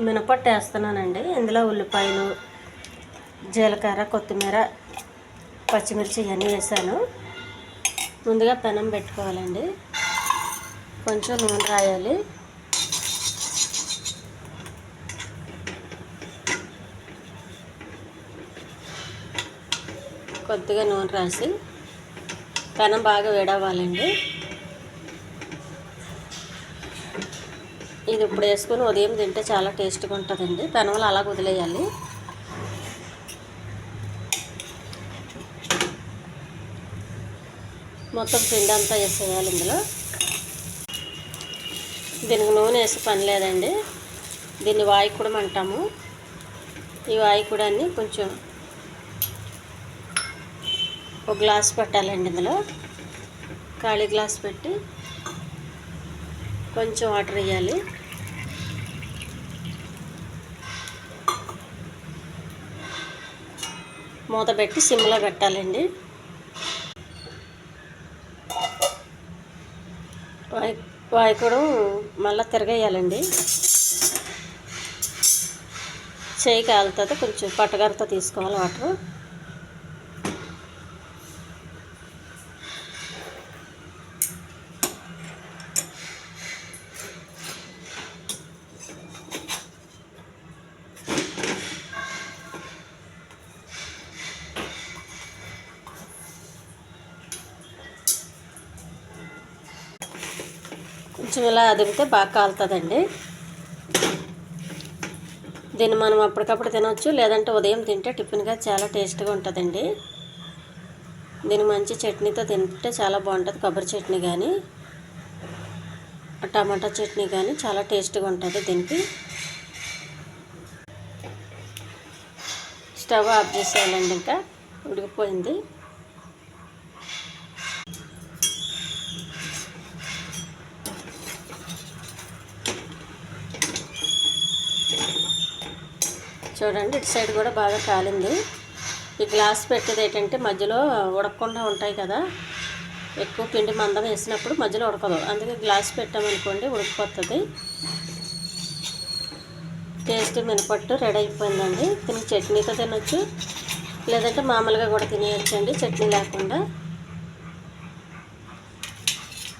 మినపట్టు వేస్తున్నానండి. ఇందులో ఉల్లిపాయలు, జీలకర్ర, కొత్తిమీర, పచ్చిమిర్చి ఇవన్నీ వేసాను. ముందుగా పెనం పెట్టుకోవాలండి. కొంచెం నూనె రాయాలి. కొద్దిగా నూనె రాసి పెనం బాగా వేడవ్వాలండి. ఇది ఇప్పుడు వేసుకొని ఉదయం తింటే చాలా టేస్ట్గా ఉంటుందండి. పెనంలో అలా వదిలేయాలి. మొత్తం పిండి అంతా వేసేయాలి ఇందులో. దీనికి నూనె వేసి పని లేదండి. దీన్ని వాయికుడం అంటాము. ఈ వాయికుడాన్ని కొంచెం ఒక గ్లాస్ పెట్టాలండి. ఇందులో ఖాళీ గ్లాస్ పెట్టి కొంచెం వాటర్ వేయాలి. మూత పెట్టి సిమ్లో పెట్టాలండి. వాయికూడం మళ్ళీ తిరగేయాలండి. చేయి కాలుతుంది. కొంచెం పట్టగరతో తీసుకోవాలి వాటర్. కొంచెం ఇలా అదిగితే బాగా కాలుతుందండి. దీన్ని మనం అప్పటికప్పుడు తినవచ్చు, లేదంటే ఉదయం తింటే టిఫిన్గా చాలా టేస్ట్గా ఉంటుందండి. దీన్ని మంచి చట్నీతో తింటే చాలా బాగుంటుంది. కొబ్బరి చట్నీ కానీ టమాటా చట్నీ కానీ చాలా టేస్ట్గా ఉంటుంది. దీనికి స్టవ్ ఆఫ్ చేసేయాలండి. ఇంకా ఉడికిపోయింది. చూడండి, ఇటు సైడ్ కూడా బాగా కాలింది. ఈ గ్లాస్ పెట్టేది ఏంటంటే మధ్యలో ఉడకకుండా ఉంటాయి కదా, ఎక్కువ పిండి మందం వేసినప్పుడు మధ్యలో ఉడకదు. అందుకే గ్లాస్ పెట్టామనుకోండి ఉడికిపోతుంది. టేస్ట్ మినపట్టు రెడీ అయిపోయిందండి. దీనికి చట్నీతో తినొచ్చు, లేదంటే మామూలుగా కూడా తినేయచ్చండి చట్నీ లేకుండా.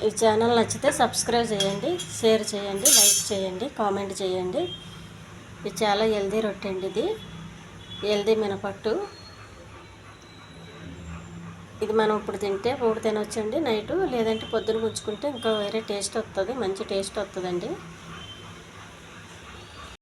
ఈ ఛానల్ నచ్చితే సబ్స్క్రైబ్ చేయండి, షేర్ చేయండి, లైక్ చేయండి, కామెంట్ చేయండి. ఇది చాలా హెల్దీ రొట్టె అండి. ఇది హెల్దీ మినపట్టు. ఇది మనం ఇప్పుడు తింటే ఇప్పుడు తినొచ్చండి నైటు, లేదంటే పొద్దున ఉంచుకుంటే ఇంకా వేరే టేస్ట్ వస్తుంది, మంచి టేస్ట్ వస్తుందండి.